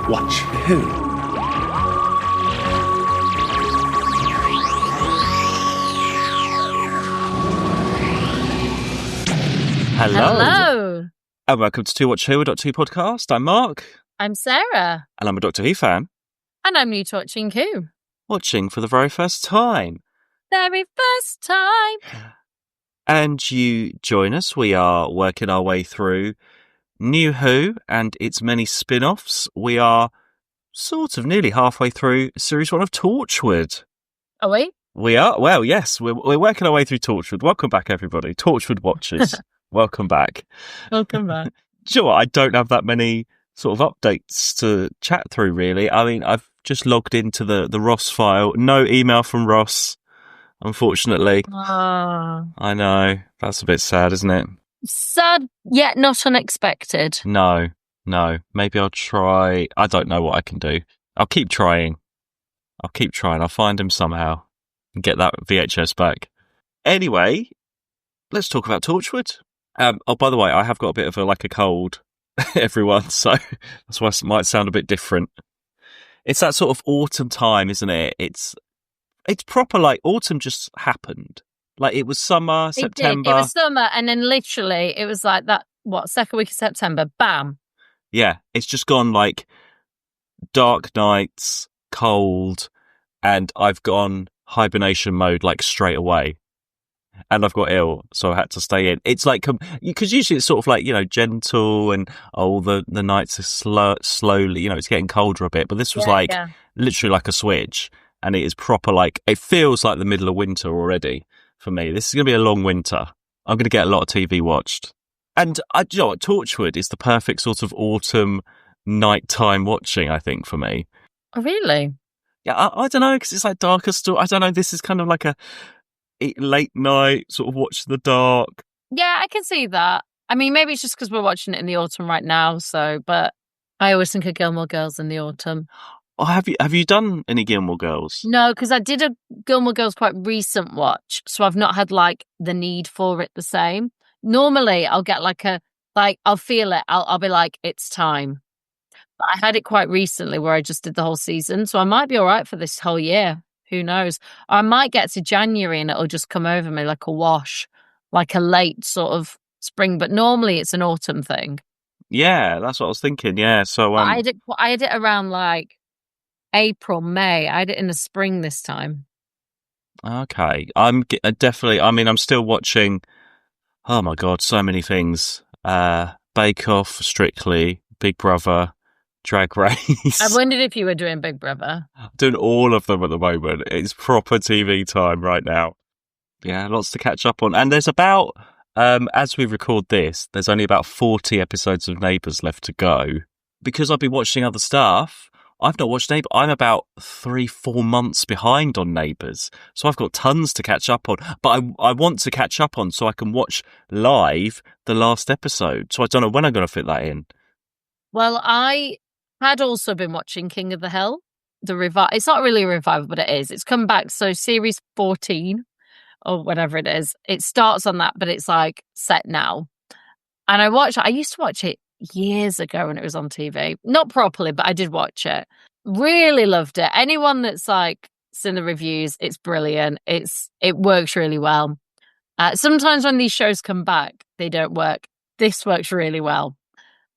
Watch who? Hello. And welcome to Watch Who, a Doctor Who podcast. I'm Mark. I'm Sarah. And I'm a Doctor Who fan. And I'm new to watching Who. Watching for the very first time. Very first time. And you join us. We are working our way through New Who and its many spin-offs. We are sort of nearly halfway through Series 1 of Torchwood. Are we? We are? Well, yes. We're working our way through Torchwood. Welcome back, everybody. Torchwood watchers. Welcome back. Welcome back. Do you know what? I don't have that many sort of updates to chat through, really. I mean, I've just logged into the Ross file. No email from Ross, unfortunately. Oh. I know. That's a bit sad, isn't it? Sad, yet not unexpected. No. Maybe I'll try. I don't know what I can do. I'll keep trying. I'll find him somehow and get that VHS back. Anyway, let's talk about Torchwood. Oh, by the way, I have got a bit of a cold, everyone, so that's why it might sound a bit different. It's that sort of autumn time, isn't it? It's proper, autumn just happened. It was summer, September. It was summer, and then literally it was like that, second week of September, bam. Yeah, it's just gone dark nights, cold, and I've gone hibernation mode straight away. And I've got ill, so I had to stay in. It's because usually it's sort of gentle and the nights are slowly, it's getting colder a bit. But this was literally like a switch, and it is proper it feels like the middle of winter already for me. This is going to be a long winter. I'm going to get a lot of TV watched, and you know what? Torchwood is the perfect sort of autumn nighttime watching, I think, for me. Oh, really? Yeah, I don't know, because it's darker story. I don't know. This is kind of a late night sort of watch in the dark. Yeah, I can see that. I mean, maybe it's just because we're watching it in the autumn right now. But I always think of Gilmore Girls in the autumn. Oh, have you done any Gilmore Girls? No, because I did a Gilmore Girls quite recent watch, so I've not had the need for it the same. Normally, I'll get I'll feel it. I'll be like, it's time. But I had it quite recently where I just did the whole season, so I might be all right for this whole year. Who knows? I might get to January and it'll just come over me like a wash, like a late sort of spring. But normally it's an autumn thing. Yeah, that's what I was thinking. Yeah, so I had it around April, May. I had it in the spring this time. Okay, I'm definitely. I mean, I'm still watching. Oh my God, so many things. Bake Off, Strictly, Big Brother, Drag Race. I wondered if you were doing Big Brother. I'm doing all of them at the moment. It's proper TV time right now. Yeah, lots to catch up on. And there's about, as we record this, there's only about 40 episodes of Neighbours left to go. Because I've been watching other stuff, I've not watched Neighbours. I'm about 3-4 months behind on Neighbours. So I've got tons to catch up on. But I want to catch up on so I can watch live the last episode. So I don't know when I'm going to fit that in. Well, I had also been watching King of the Hill, the revival. It's not really a revival, but it is. It's come back. So series 14 or whatever it is, it starts on that, but it's set now. And I used to watch it years ago when it was on TV. Not properly, but I did watch it. Really loved it. Anyone that's seen the reviews, it's brilliant. It works really well. Sometimes when these shows come back, they don't work. This works really well.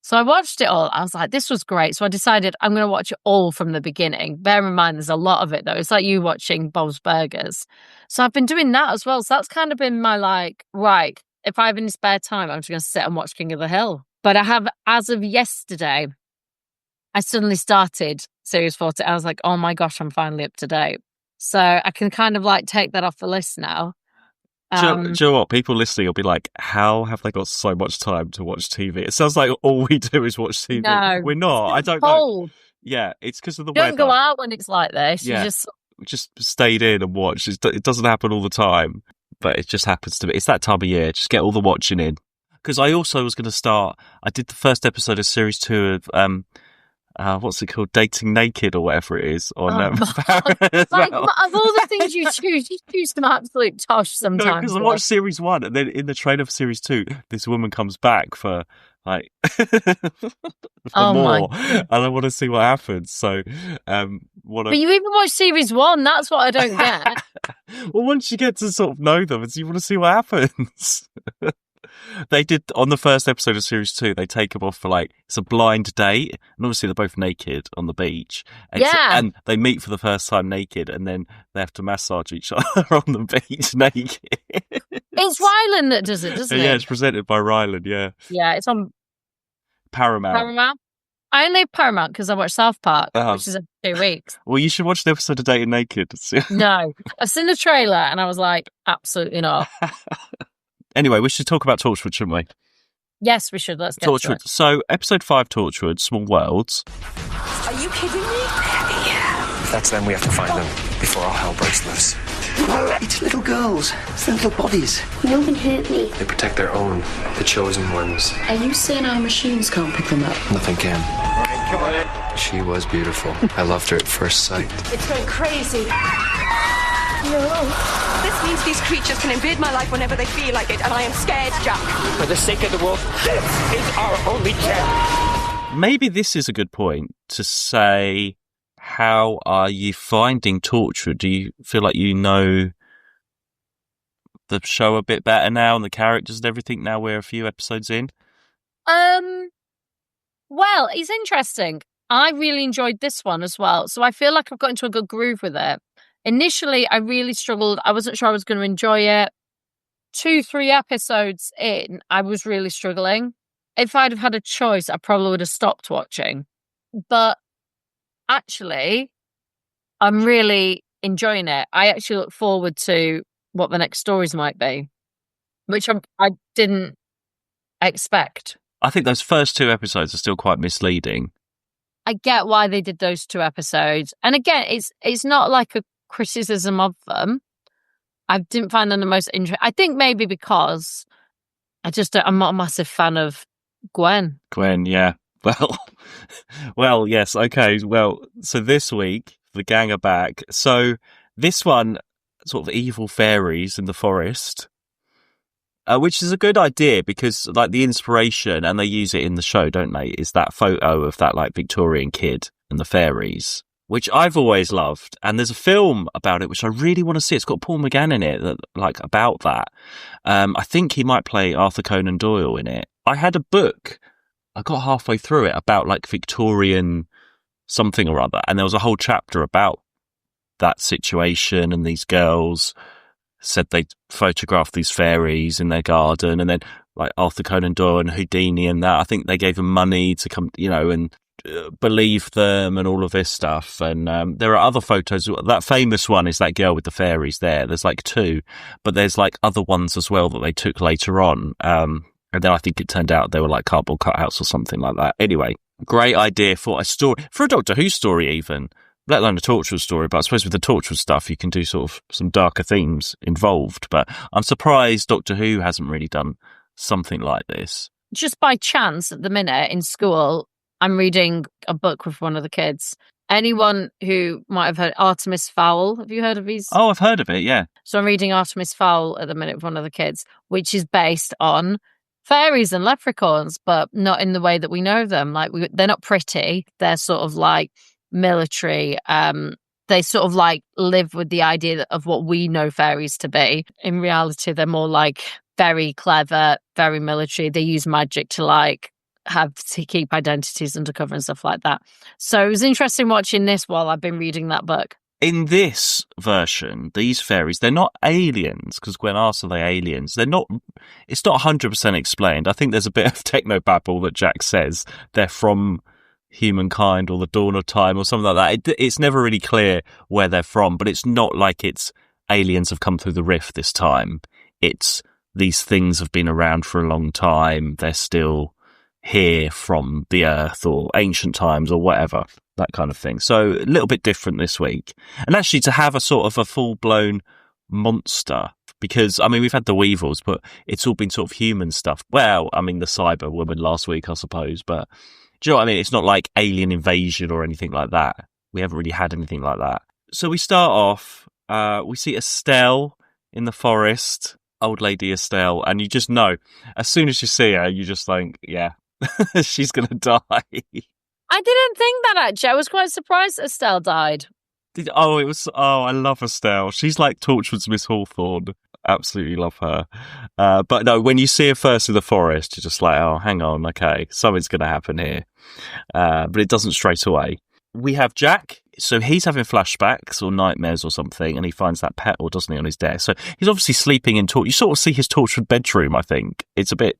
So I watched it all. I was like, this was great. So I decided I'm going to watch it all from the beginning. Bear in mind, there's a lot of it, though. It's like you watching Bob's Burgers. So I've been doing that as well. So that's kind of been my right, if I have any spare time, I'm just going to sit and watch King of the Hill. But I have, as of yesterday, I suddenly started Series 40. I was like, oh my gosh, I'm finally up to date. So I can kind of take that off the list now. Do you know what? People listening will be like, how have they got so much time to watch TV? It sounds like all we do is watch TV. No, we're not. I don't know. Yeah, it's because of the weather. weather. Don't go out when it's like this. Yeah. You just stayed in and watched. It doesn't happen all the time, but it just happens to be. It's that time of year. Just get all the watching in. Because I also was going to start. I did the first episode of Series 2 of what's it called? Dating Naked or whatever it is on of all the things you choose some absolute tosh sometimes. No, because I watched Series 1 and then in the trailer for Series 2, this woman comes back for like for Oh my more, God. and I want to see what happens. So, But you even watched series 1. That's what I don't get. well, once you get to sort of know them, you want to see what happens. They did on the first episode of series 2. They take them off for like it's a blind date, and obviously they're both naked on the beach. And they meet for the first time naked, and then they have to massage each other on the beach naked. It's Ryland that does it, doesn't it? Yeah, it's presented by Ryland. Yeah, Yeah, it's on Paramount. I only have Paramount because I watch South Park, which is every 2 weeks. Well, you should watch the episode of Dating Naked. No, I've seen the trailer and I was like, absolutely not. Anyway, we should talk about Torchwood, shouldn't we? Yes, we should. Let's get Torchwood. to it. So, episode 5, Torchwood, Small Worlds. Are you kidding me? Yeah. If that's them, we have to find them before all hell breaks loose. It's little girls. It's their little bodies. No one hurt me. They protect their own, the chosen ones. Are you saying our machines can't pick them up? Nothing can. She was beautiful. I loved her at first sight. It's going crazy. No. This means these creatures can invade my life whenever they feel like it, and I am scared, Jack. For the sake of the wolf, this is our only chance. Maybe this is a good point to say, how are you finding Torchwood? Do you feel like you know the show a bit better now and the characters and everything now we're a few episodes in? Well, it's interesting. I really enjoyed this one as well. So I feel like I've got into a good groove with it. Initially, I really struggled. I wasn't sure I was going to enjoy it. 2-3 episodes in, I was really struggling. If I'd have had a choice, I probably would have stopped watching. But actually, I'm really enjoying it. I actually look forward to what the next stories might be, which I didn't expect. I think those first 2 episodes are still quite misleading. I get why they did those 2 episodes. And again, it's not like a criticism of them. I didn't find them the most interesting. I think maybe because I'm not a massive fan of Gwen. Gwen, yeah. Well, yes, okay. Well, so this week, the gang are back. So this one, sort of evil fairies in the forest, which is a good idea because, like, the inspiration, and they use it in the show, don't they, is that photo of that, like, Victorian kid and the fairies, which I've always loved. And there's a film about it, which I really want to see. It's got Paul McGann in it, like, about that. I think he might play Arthur Conan Doyle in it. I had a book, I got halfway through it, about, like, Victorian something or other. And there was a whole chapter about that situation, and these girls said they photographed these fairies in their garden, and then like Arthur Conan Doyle and Houdini and that, I think they gave them money to come, and believe them and all of this stuff. And there are other photos. That famous one is that girl with the fairies there. There's like 2, but there's like other ones as well that they took later on. And then I think it turned out they were like cardboard cutouts or something like that. Anyway, great idea for a story, for a Doctor Who story even. Let alone a Torchwood story, but I suppose with the Torchwood stuff, you can do sort of some darker themes involved. But I'm surprised Doctor Who hasn't really done something like this. Just by chance, at the minute in school, I'm reading a book with one of the kids. Anyone who might have heard Artemis Fowl, have you heard of these? Oh, I've heard of it, yeah. So I'm reading Artemis Fowl at the minute with one of the kids, which is based on fairies and leprechauns, but not in the way that we know them. Like, they're not pretty. They're sort of like military. They sort of like live with the idea of what we know fairies to be. In reality, they're more like very clever, very military. They use magic to like have to keep identities undercover and stuff like that. So it was interesting watching this while I've been reading that book. In this version, these fairies, they're not aliens, because Gwen asks, are they aliens? They're not, it's not 100% explained. I think there's a bit of technobabble that Jack says they're from humankind or the dawn of time or something like that. It's never really clear where they're from, but it's not like it's aliens have come through the rift this time. It's these things have been around for a long time. They're still here from the earth or ancient times or whatever, that kind of thing. So a little bit different this week. And actually to have a sort of a full-blown monster, because, I mean, we've had the Weevils, but it's all been sort of human stuff. Well, I mean, the Cyber Woman last week, I suppose, but do you know what I mean? It's not like alien invasion or anything like that. We haven't really had anything like that. So we start off, we see Estelle in the forest, old lady Estelle, and you just know, as soon as you see her, you just think, yeah, She's going to die. I didn't think that, actually. I was quite surprised Estelle died. I love Estelle. She's like Torchwood's Miss Hawthorne. Absolutely love her. But no, when you see her first in the forest, you're just like, oh, hang on, okay, something's going to happen here. But it doesn't straight away. We have Jack. So he's having flashbacks or nightmares or something, and he finds that petal, doesn't he, on his desk. So he's obviously sleeping in You sort of see his Torchwood bedroom, I think. It's a bit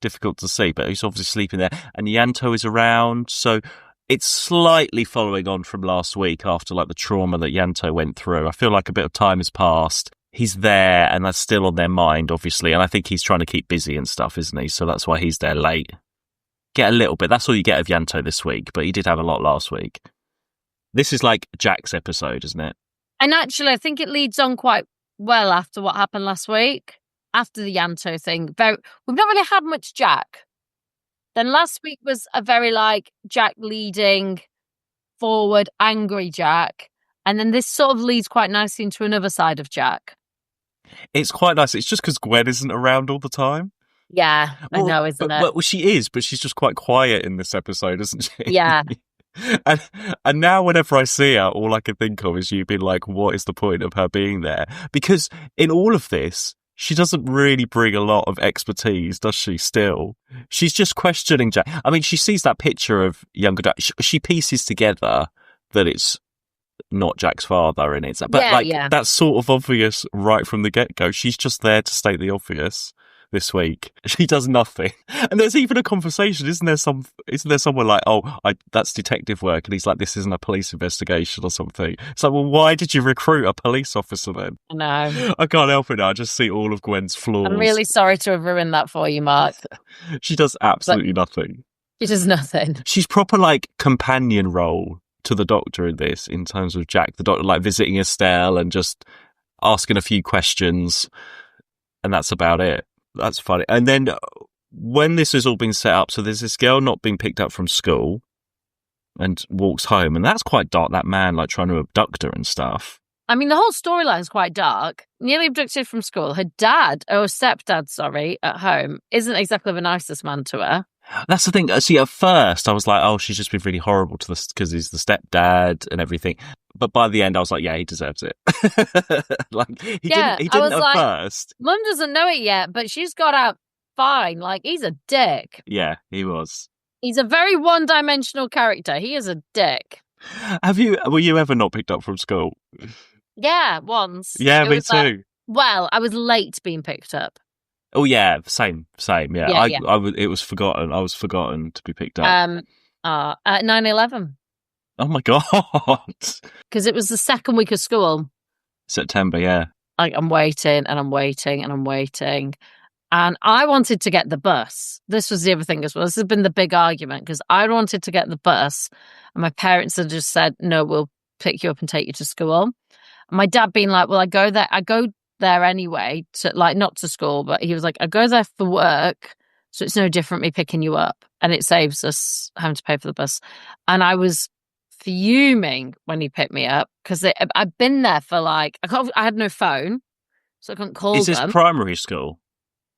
difficult to see, but he's obviously sleeping there. And Yanto is around, so it's slightly following on from last week after like the trauma that Yanto went through. I feel like a bit of time has passed. He's there, and that's still on their mind, obviously. And I think he's trying to keep busy and stuff, isn't he? So that's why he's there late. Get a little bit. That's all you get of Yanto this week, but he did have a lot last week. This is like Jack's episode, isn't it? And actually, I think it leads on quite well after what happened last week. After the Yanto thing. We've not really had much Jack. Then last week was a very like Jack leading forward, angry Jack. And then this sort of leads quite nicely into another side of Jack. It's quite nice. It's just because Gwen isn't around all the time. Yeah, I know, isn't it? Well, she is, but she's just quite quiet in this episode, isn't she? Yeah. And now whenever I see her, all I can think of is you being like, what is the point of her being there? Because in all of this, she doesn't really bring a lot of expertise, does she, still? She's just questioning Jack. I mean, she sees that picture of younger Jack. She pieces together that it's not Jack's father in it. But that's sort of obvious right from the get-go. She's just there to state the obvious this week. She does nothing. And there's even a conversation, isn't there someone like, that's detective work, and he's like, this isn't a police investigation or something. It's like, well, why did you recruit a police officer then? I know. I can't help it now. I just see all of Gwen's flaws. I'm really sorry to have ruined that for you, Mark. She does absolutely nothing. She does nothing. She's proper like companion role to the Doctor in this, in terms of Jack. The Doctor like visiting Estelle and just asking a few questions, and that's about it. That's funny. And then when this has all been set up, so there's this girl not being picked up from school and walks home, and that's quite dark, that man like trying to abduct her and stuff. I mean, the whole storyline is quite dark. Nearly abducted from school. Her stepdad, at home, isn't exactly the nicest man to her. That's the thing. See, at first I was like, oh, she's just been really horrible to this because he's the stepdad and everything. But by the end, I was like, yeah, he deserves it. Like he didn't at first. Mum doesn't know it yet, but she's got out fine. Like, he's a dick. Yeah, he was. He's a very one-dimensional character. He is a dick. Were you ever not picked up from school? Yeah, once. Yeah, me too. I was late being picked up. Oh yeah, same. Yeah, it was forgotten. I was forgotten to be picked up. At 9/11. Oh my god! Because it was the second week of school. September, yeah. Like, I'm waiting and I'm waiting and I'm waiting, and I wanted to get the bus. This was the other thing as well. This has been the big argument because I wanted to get the bus, and my parents had just said, "No, we'll pick you up and take you to school." And my dad being like, "Well, I go there anyway, to like not to school," but he was like, I go there for work, so it's no different me picking you up, and it saves us having to pay for the bus. And I was fuming when he picked me up because I'd been there for I had no phone, so I couldn't call them. Is this primary school?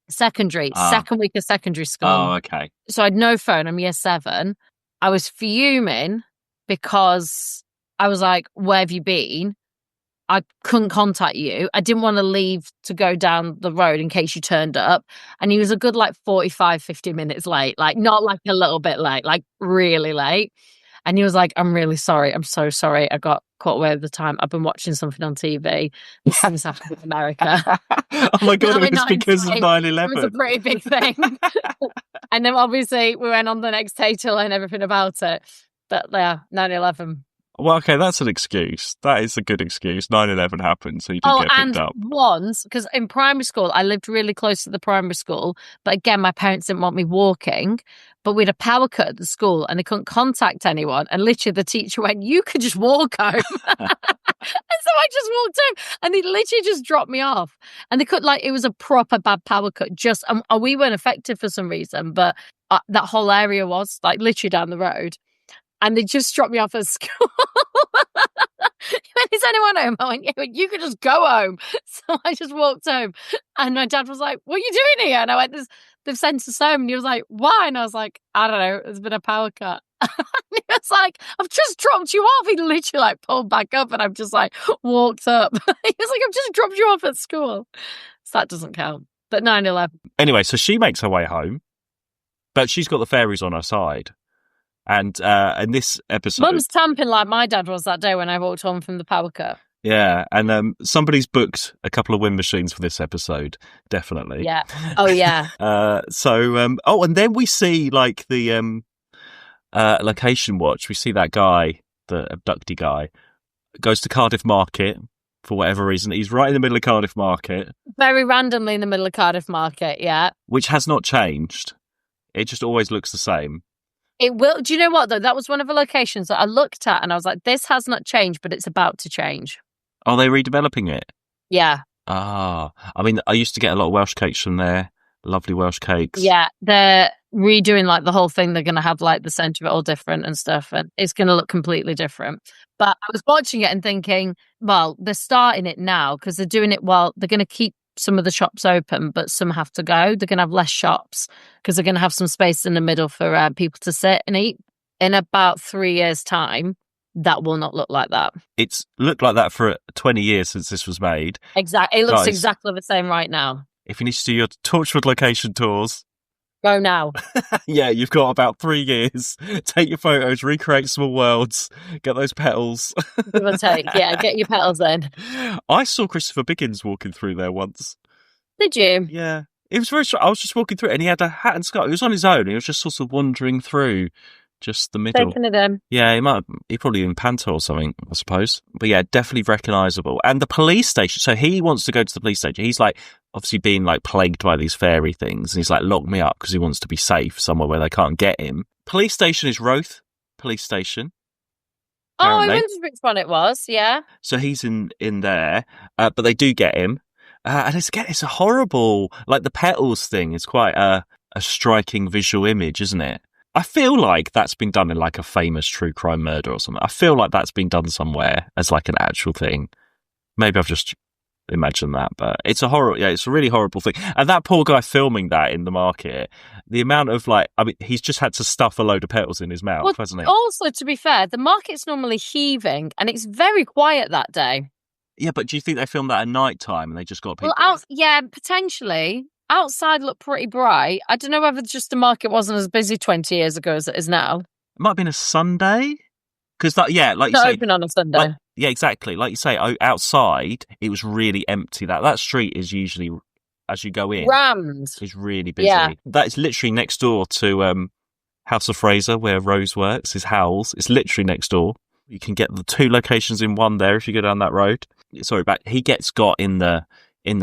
Secondary, second week of secondary school. Oh, okay. So I had no phone. I'm year 7. I was fuming because I was like, where have you been? I couldn't contact you. I didn't want to leave to go down the road in case you turned up. And he was a good 45, 50 minutes late. Like, not like a little bit late, like really late. And he was like, I'm really sorry. I'm so sorry. I got caught away at the time. I've been watching something on TV. This thing's happened in America. Oh my God, it was because of 9/11. It was a pretty big thing. And then obviously we went on the next day to learn everything about it. But yeah, 9/11. Well, okay, that's an excuse. That is a good excuse. 9/11 happened, so you did get picked up. Once, because in primary school, I lived really close to the primary school, but again, my parents didn't want me walking, but we had a power cut at the school and they couldn't contact anyone, and literally the teacher went, you could just walk home. And so I just walked home, and they literally just dropped me off. And they could, it was a proper bad power cut, we weren't affected for some reason, but that whole area was, literally down the road. And they just dropped me off at school. Is anyone home? I went, yeah, you could just go home. So I just walked home. And my dad was like, what are you doing here? And I went, there's they've sent us home. And he was like, why? And I was like, I don't know, there's been a power cut. He was like, I've just dropped you off. He literally like pulled back up and I've just like walked up. He was like, I've just dropped you off at school. So that doesn't count. But 9/11. Anyway, so she makes her way home, but she's got the fairies on her side. And in this episode... Mum's tamping like my dad was that day when I walked home from the power cut. Yeah, and somebody's booked a couple of wind machines for this episode, definitely. Yeah. Oh, yeah. And then we see, like, the location watch. We see that guy, the abductee guy, goes to Cardiff Market for whatever reason. He's right in the middle of Cardiff Market. Very randomly in the middle of Cardiff Market, yeah. Which has not changed. It just always looks the same. It will. Do you know what, though? That was one of the locations that I looked at and I was like, this has not changed, but it's about to change. Are they redeveloping it? Yeah. Ah, I mean, I used to get a lot of Welsh cakes from there. Lovely Welsh cakes. Yeah, they're redoing like the whole thing. They're going to have like the centre of it all different and stuff, and it's going to look completely different. But I was watching it and thinking, well, they're starting it now because they're doing it while they're going to keep some of the shops open, but some have to go. They're going to have less shops because they're going to have some space in the middle for people to sit and eat. In about 3 years' time, that will not look like that. It's looked like that for 20 years since this was made. Exactly. It looks Guys, exactly the same right now. If you need to do your Torchwood location tours, go now. Yeah, you've got about 3 years. Take your photos, recreate small worlds, get those petals. Give or take. Yeah, get your petals in. I saw Christopher Biggins walking through there once. Did you? Yeah. It was very strange. I was just walking through it and he had a hat and scarf. He was on his own. He was just sort of wandering through just the middle. Taking it in. Yeah, he probably in Panto or something, I suppose. But yeah, definitely recognisable. And the police station, so he wants to go to the police station. He's like, obviously being like plagued by these fairy things. And he's like, lock me up because he wants to be safe somewhere where they can't get him. Police station is Roath Police Station. Apparently. Apparently. I wondered which one it was, yeah. So he's in there, but they do get him. And it's a horrible, like the petals thing is quite a striking visual image, isn't it? I feel like that's been done in like a famous true crime murder or something. I feel like that's been done somewhere as like an actual thing. Maybe I've just imagined that, but it's it's a really horrible thing. And that poor guy filming that in the market, the amount of he's just had to stuff a load of petals in his mouth, hasn't he? Also, to be fair, the market's normally heaving and it's very quiet that day. Yeah, but do you think they filmed that at night time and they just got people? Well, yeah, potentially. Outside looked pretty bright. I don't know whether just the market wasn't as busy 20 years ago as it is now. It might have been a Sunday. Because like you say, open on a Sunday. Yeah, exactly. Like you say, outside it was really empty. That street is usually, as you go in, rammed. It's really busy. Yeah. That is literally next door to House of Fraser, where Rose works. Is Howells. It's literally next door. You can get the two locations in one there if you go down that road. Sorry, but he gets got in the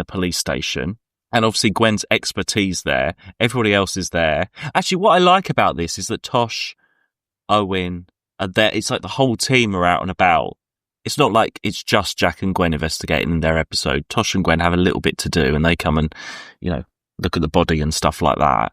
police station. And obviously Gwen's expertise there. Everybody else is there. Actually, what I like about this is that Tosh, Owen are there. It's like the whole team are out and about. It's not like it's just Jack and Gwen investigating in their episode. Tosh and Gwen have a little bit to do and they come and, look at the body and stuff like that.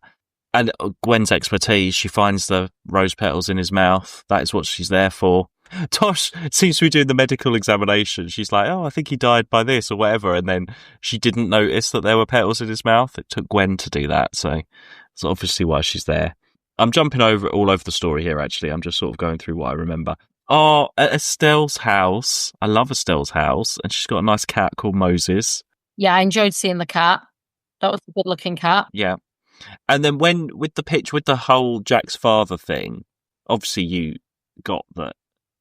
And Gwen's expertise, she finds the rose petals in his mouth. That is what she's there for. Tosh seems to be doing the medical examination. She's like, oh, I think he died by this or whatever. And then she didn't notice that there were petals in his mouth. It took Gwen to do that. So that's obviously why she's there. I'm jumping all over the story here, actually. I'm just sort of going through what I remember. Oh, at Estelle's house. I love Estelle's house. And she's got a nice cat called Moses. Yeah, I enjoyed seeing the cat. That was a good looking cat. Yeah. And then with the whole Jack's father thing, obviously you got that.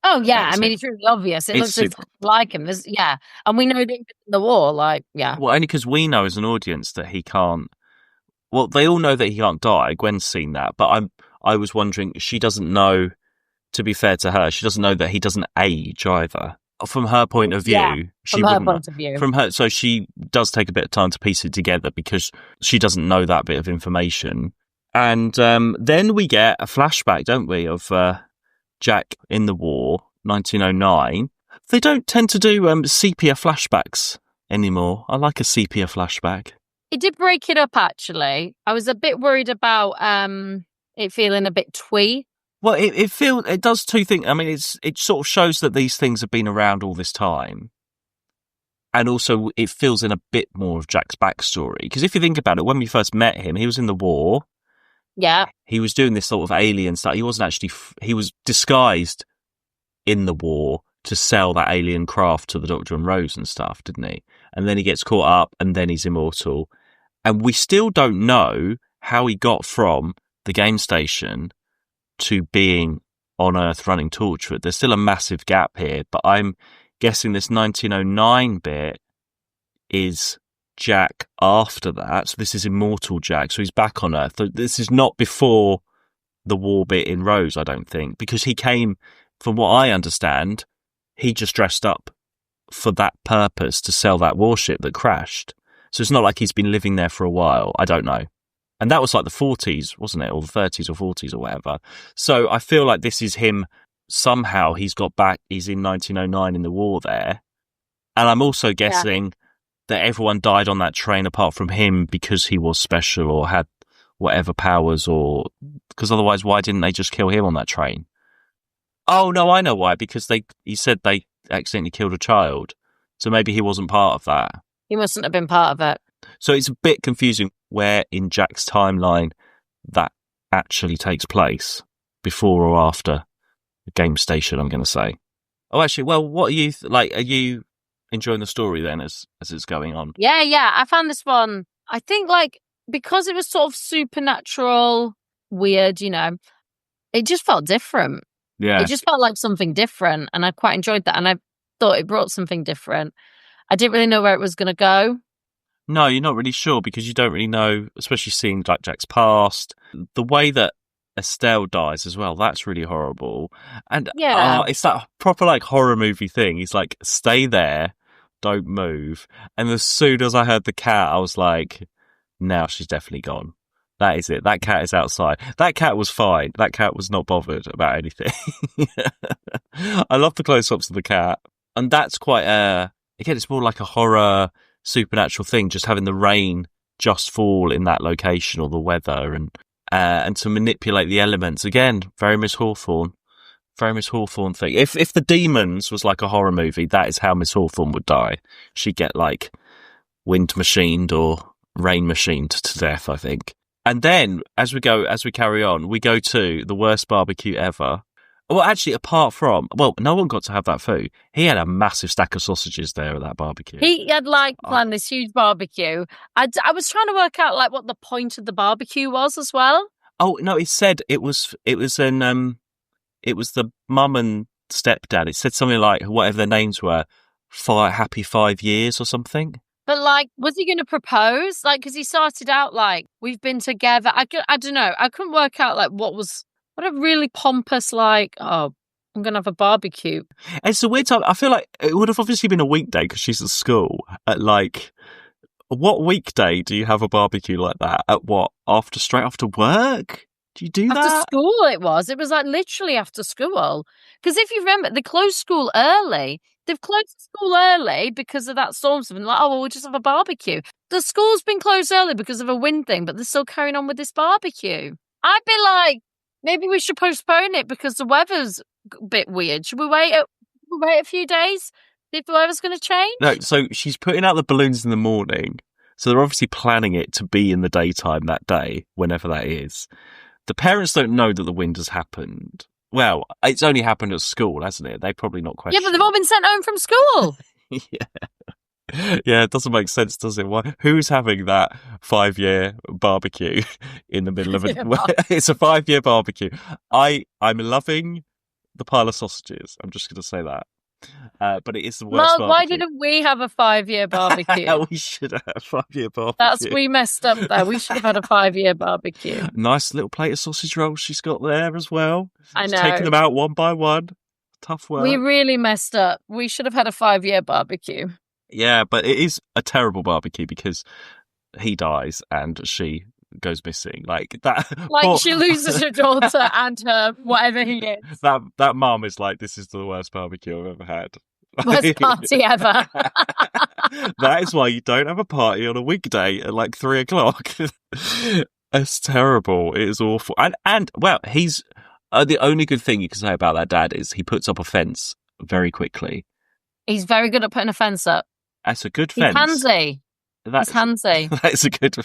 Oh, yeah. I mean, it's really obvious. It looks like him. And we know that in the war, yeah. Well, only because we know as an audience that he can't. Well, they all know that he can't die. Gwen's seen that. But I was wondering, she doesn't know, to be fair to her, she doesn't know that he doesn't age either. From her point of view, so she does take a bit of time to piece it together because she doesn't know that bit of information. And then we get a flashback, don't we, of Jack in the war, 1909. They don't tend to do sepia flashbacks anymore. I like a sepia flashback. It did break it up, actually. I was a bit worried about it feeling a bit twee. Well, it does two things. I mean, it sort of shows that these things have been around all this time. And also, it fills in a bit more of Jack's backstory. Because if you think about it, when we first met him, he was in the war. Yeah. He was doing this sort of alien stuff. He wasn't actually... he was disguised in the war to sell that alien craft to the Doctor and Rose and stuff, didn't he? And then he gets caught up, and then he's immortal. And we still don't know how he got from the game station to being on Earth running Torchwood. There's still a massive gap here, but I'm guessing this 1909 bit is Jack after that. So this is immortal Jack. So he's back on Earth. So this is not before the war bit in Rose, I don't think, because he came, from what I understand, he just dressed up for that purpose to sell that warship that crashed. So it's not like he's been living there for a while. I don't know. And that was like the 40s, wasn't it? Or the 30s or 40s or whatever. So I feel like this is him. Somehow he's got back. He's in 1909 in the war there. And I'm also guessing that everyone died on that train apart from him because he was special or had whatever powers, or because otherwise why didn't they just kill him on that train? Oh, no, I know why. Because he said they accidentally killed a child. So maybe he wasn't part of that. He mustn't have been part of it. So it's a bit confusing where in Jack's timeline that actually takes place, before or after the game station, I'm going to say. Oh, actually, well, what are you, are you enjoying the story then as it's going on? Yeah. I found this one, I think, because it was sort of supernatural, weird, it just felt different. Yeah. It just felt like something different, and I quite enjoyed that, and I thought it brought something different. I didn't really know where it was going to go. No, you're not really sure because you don't really know, especially seeing Jack's past. The way that Estelle dies as well, that's really horrible. And it's that proper horror movie thing. He's like, stay there, don't move. And as soon as I heard the cat, I was like, now she's definitely gone. That is it. That cat is outside. That cat was fine. That cat was not bothered about anything. I love the close-ups of the cat. And that's quite again, it's more like a horror supernatural thing, just having the rain just fall in that location, or the weather, and to manipulate the elements. Again, very Miss Hawthorne thing. If the Demons was like a horror movie, that is how Miss Hawthorne would die. She'd get wind machined or rain machined to death, I think. And then as we carry on, we go to the worst barbecue ever. Well, actually, apart from... Well, no one got to have that food. He had a massive stack of sausages there at that barbecue. He had, planned this huge barbecue. I was trying to work out, what the point of the barbecue was as well. Oh, no, he said it was the mum and stepdad. It said something like, whatever their names were, happy 5 years or something. But, was he going to propose? Because he started out, we've been together. I don't know. I couldn't work out, what a really pompous, I'm going to have a barbecue. It's a weird time. I feel like it would have obviously been a weekday because she's at school. At what weekday do you have a barbecue like that? At what? Straight after work? Do you do that? After school it was. It was literally after school. Because if you remember, they closed school early. They've closed school early because of that storm. So we'll just have a barbecue. The school's been closed early because of a wind thing, but they're still carrying on with this barbecue. I'd be maybe we should postpone it because the weather's a bit weird. Should we wait a few days? See if the weather's going to change? No, so she's putting out the balloons in the morning. So they're obviously planning it to be in the daytime that day, whenever that is. The parents don't know that the wind has happened. Well, it's only happened at school, hasn't it? They've probably not questioned. Yeah, but they've all been sent home from school. Yeah, it doesn't make sense, does it? Why? Who's having that 5-year barbecue in the middle of it? It's a 5-year barbecue. I'm loving the pile of sausages. I'm just going to say that. But it is the worst barbecue. Why didn't we have a 5-year barbecue? We should have a 5-year barbecue. We messed up there. We should have had a 5-year barbecue. Nice little plate of sausage rolls she's got there as well. I know. She's taking them out one by one. Tough work. We really messed up. We should have had a 5-year barbecue. Yeah, but it is a terrible barbecue because he dies and she goes missing. She loses her daughter and her whatever he is. That mum is this is the worst barbecue I've ever had. Worst party ever. That is why you don't have a party on a weekday at 3:00. It's terrible. It is awful. And well, he's the only good thing you can say about that dad is he puts up a fence very quickly. He's very good at putting a fence up. That's a good He's fence. handsy. That's, He's handsy. That's a good.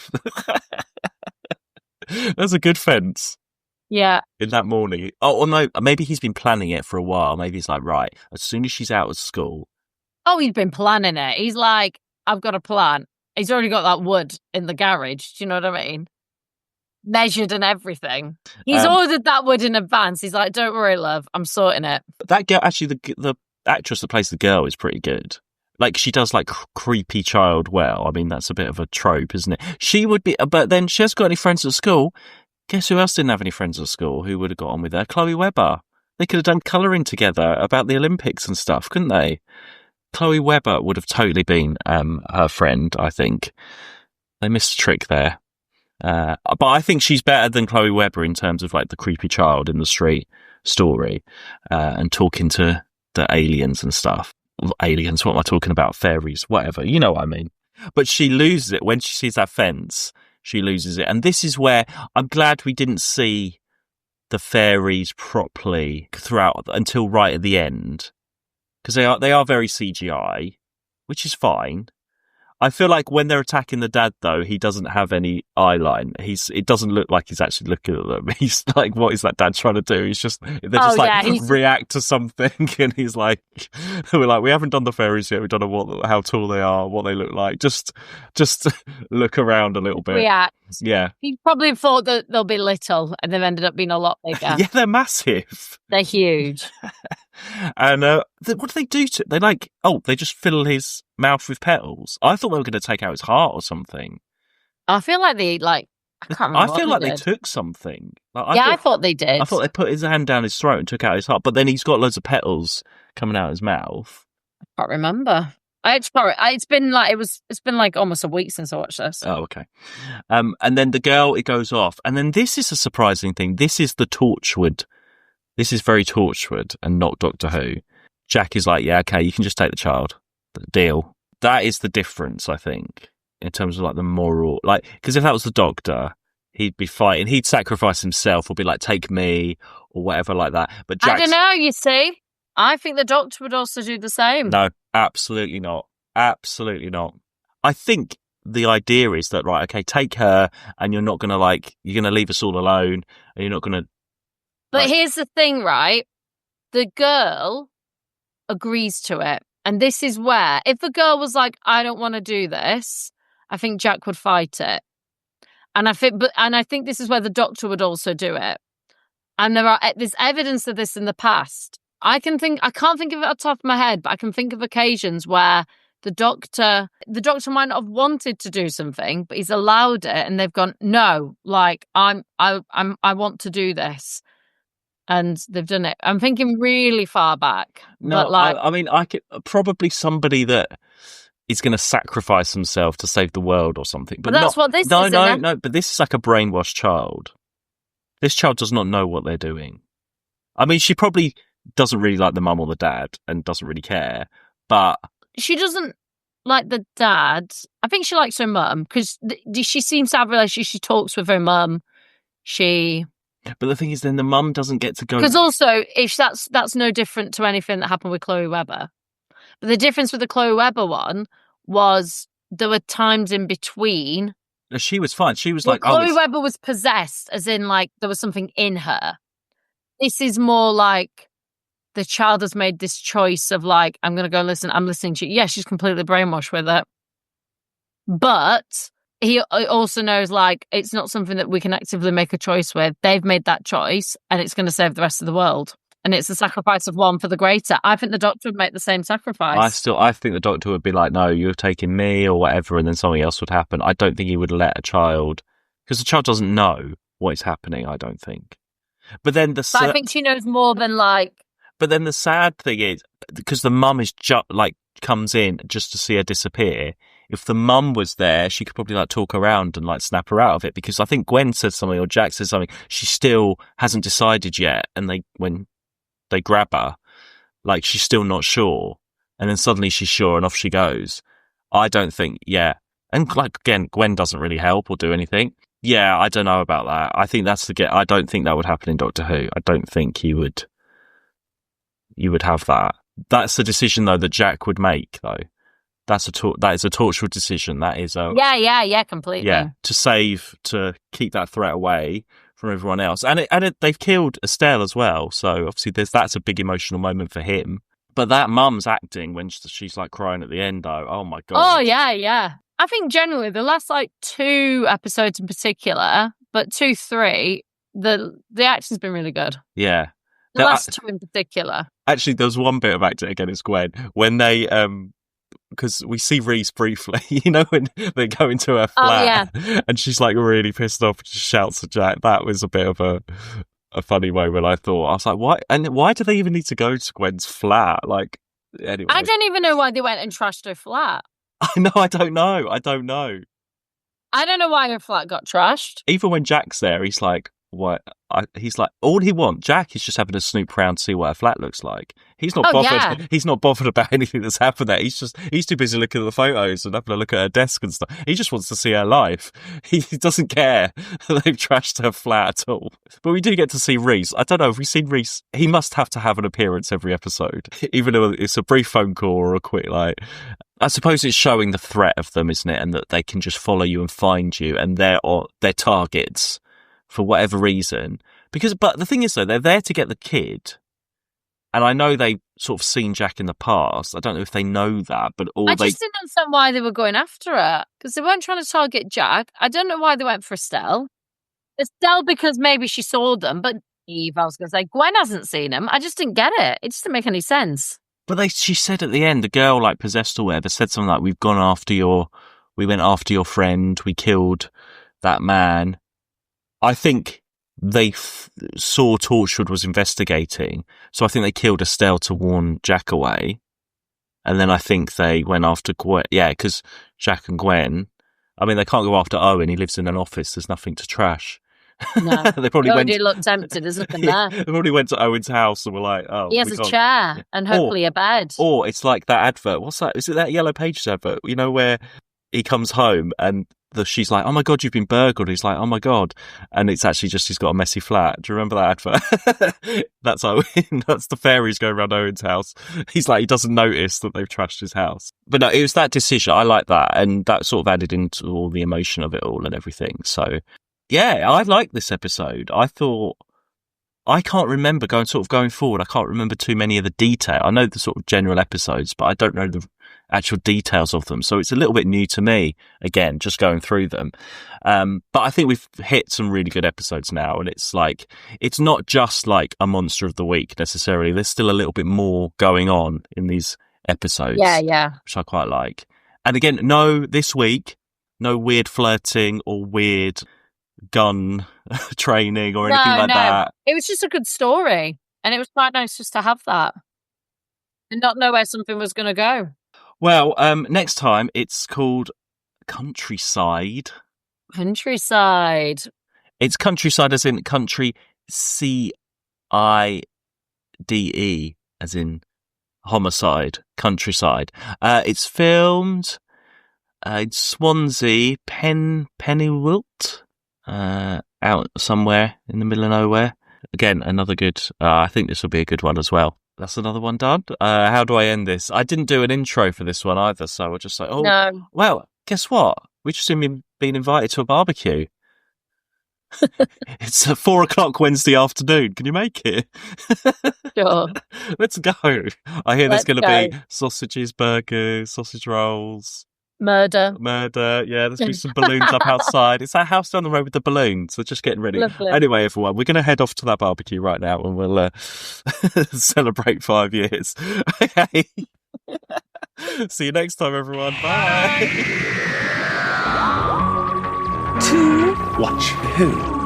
That's a good fence. Yeah. In that morning. Oh, no, maybe he's been planning it for a while. Maybe he's like, right, as soon as she's out of school. Oh, he's been planning it. He's like, I've got a plan. He's already got that wood in the garage. Do you know what I mean? Measured and everything. He's ordered that wood in advance. He's like, don't worry, love. I'm sorting it. That girl, actually, the actress that plays the girl is pretty good. Like, she does, like, creepy child well. I mean, that's a bit of a trope, isn't it? She would be, but then she hasn't got any friends at school. Guess who else didn't have any friends at school who would have got on with her? Chloe Webber. They could have done colouring together about the Olympics and stuff, couldn't they? Chloe Webber would have totally been her friend, I think. They missed a trick there. But I think she's better than Chloe Webber in terms of, like, the creepy child in the street story and talking to the aliens and stuff. Aliens, what am I talking about? Fairies, whatever. You know what I mean. But she loses it when she sees that fence. She loses it. And this is where I'm glad we didn't see the fairies properly throughout until right at the end. Because they are very CGI, which is fine. I feel like when they're attacking the dad, though, he doesn't have any eye line. It doesn't look like he's actually looking at them. He's like, what is that dad trying to do? React to something, and he's like, we're like, we haven't done the fairies yet. We don't know how tall they are, what they look like. Just look around a little bit. React. Yeah. He probably thought that they'll be little, and they've ended up being a lot bigger. Yeah, they're massive. They're huge. And what do they do to? They just fill his mouth with petals. I thought they were going to take out his heart or something. I feel like I can't remember. I feel like they took something. I thought they did. I thought they put his hand down his throat and took out his heart, but then he's got loads of petals coming out of his mouth. I can't remember. It's been like almost a week since I watched this. Oh, okay. And then the girl, it goes off, and then this is a surprising thing. This is the Torchwood. This is very Torchwood and not Doctor Who. Jack is like, yeah, okay, you can just take the child. Deal. That is the difference, I think, in terms of like the moral, like, because if that was the Doctor, he'd be fighting, he'd sacrifice himself or be like, take me or whatever like that. But Jack's, I don't know, you see. I think the Doctor would also do the same. No, absolutely not. Absolutely not. I think the idea is that, right, okay, take her and you're not going to you're going to leave us all alone and you're not going to. But here's the thing, right? The girl agrees to it. And this is where, if the girl was like, I don't want to do this, I think Jack would fight it. And I think this is where the Doctor would also do it. And there's evidence of this in the past. I can't think of it off the top of my head, but I can think of occasions where the doctor might not have wanted to do something, but he's allowed it, and they've gone, no, I want to do this, and they've done it. I'm thinking really far back. No, but I could probably somebody that is going to sacrifice himself to save the world or something. But that's what this is. No. But this is like a brainwashed child. This child does not know what they're doing. I mean, she probably doesn't really like the mum or the dad and doesn't really care, but she doesn't like the dad. I think she likes her mum because she seems to have a relationship. She talks with her mum. But the thing is, then the mum doesn't get to go. Because also, if that's no different to anything that happened with Chloe Webber. But the difference with the Chloe Webber one was there were times in between. She was fine. She was Chloe Webber was possessed, as in there was something in her. This is more like the child has made this choice of I'm going to go listen. I'm listening to you. Yeah, she's completely brainwashed with it. But he also knows it's not something that we can actively make a choice with. They've made that choice and it's going to save the rest of the world. And it's the sacrifice of one for the greater. I think the Doctor would make the same sacrifice. I think the Doctor would be like, no, you're taking me or whatever, and then something else would happen. I don't think he would let a child, because the child doesn't know what is happening, I don't think. But then I think she knows more than But then the sad thing is, because the mum is comes in just to see her disappear. If the mum was there, she could probably talk around and snap her out of it. Because I think Gwen said something or Jack said something. She still hasn't decided yet, and when they grab her, she's still not sure, and then suddenly she's sure, and off she goes. I don't think, yeah, and again, Gwen doesn't really help or do anything. Yeah, I don't know about that. I think I don't think that would happen in Doctor Who. I don't think you would have that. That's the decision, though, that Jack would make, though. that is a Torchwood decision. That is a Yeah, completely. yeah, to keep that threat away from everyone else. And they've killed Estelle as well. So obviously that's a big emotional moment for him. But that mum's acting when she's like crying at the end, though. Oh my God. Oh, yeah. I think generally the last like 2 episodes in particular, but 2, 3, the acting's been really good. Yeah. The last 2 in particular. Actually, there's one bit of acting again, it's Gwen, when they because we see Reese briefly, when they go into her flat and she's like really pissed off and she shouts at Jack. That was a bit of a funny moment, I thought. I was like, why? And why do they even need to go to Gwen's flat? Like, anyway. I don't even know why they went and trashed her flat. I don't know. I don't know why her flat got trashed. Even when Jack's there, he's like, what? He's like, all he wants, Jack is just having a snoop around to see what her flat looks like. He's not bothered. Yeah. He's not bothered about anything that's happened there. He's too busy looking at the photos and having a look at her desk and stuff. He just wants to see her life. He doesn't care that they've trashed her flat at all. But we do get to see Reese. I don't know if we've seen Reese. He must have to have an appearance every episode, even though it's a brief phone call or a quick I suppose it's showing the threat of them, isn't it? And that they can just follow you and find you, and they're targets for whatever reason. But the thing is, though, they're there to get the kid. And I know they've sort of seen Jack in the past. I don't know if they know that, but I just didn't understand why they were going after her. Because they weren't trying to target Jack. I don't know why they went for Estelle. Estelle, because maybe she saw them, but Eve, I was going to say, Gwen hasn't seen them. I just didn't get it. It just didn't make any sense. But she said at the end, the girl like possessed or whatever, said something like, we went after your friend, we killed that man. I think they saw Torchwood was investigating, so I think they killed Estelle to warn Jack away. And then I think they went after Gwen. Yeah, because Jack and Gwen, I mean, they can't go after Owen. He lives in an office. There's nothing to trash. No. They probably already looked tempted. There's nothing there. They probably went to Owen's house and were like, oh. He has a chair and hopefully a bed. Or it's like that advert. What's that? Is it that Yellow Pages advert? Where he comes home and she's like, oh my God, you've been burgled. He's like, oh my God. And it's actually just he's got a messy flat. Do you remember that advert? That's Owen. That's the fairies going around Owen's house. He's like, he doesn't notice that they've trashed his house. But no, it was that decision. I like that. And that sort of added into all the emotion of it all and everything. So, yeah, I like this episode. I can't remember going forward. I can't remember too many of the detail. I know the sort of general episodes, but I don't know the actual details of them. So it's a little bit new to me, again, just going through them. But I think we've hit some really good episodes now. And it's not just like a monster of the week necessarily. There's still a little bit more going on in these episodes. Yeah. Which I quite like. And again, this week, no weird flirting or weird gun training or anything like that. It was just a good story, and it was quite nice just to have that and not know where something was going to go. Well, next time it's called Countryside. It's countryside as in country, CIDE as in homicide, countryside. It's filmed in Swansea, Pennywilt. Out somewhere in the middle of nowhere. Again, another good. I think this will be a good one as well. That's another one done. How do I end this? I didn't do an intro for this one either, so I'll just say, no. Well, guess what? We just been invited to a barbecue. It's 4:00 Wednesday afternoon. Can you make it? Sure. Let's go. I hear there's going to be sausages, burgers, sausage rolls. Murder. Yeah, there's been some balloons up outside. It's that house down the road with the balloons. So just getting ready. Lovely. Anyway, everyone, we're going to head off to that barbecue right now and we'll celebrate 5 years. Okay. See you next time, everyone. Bye. To watch who?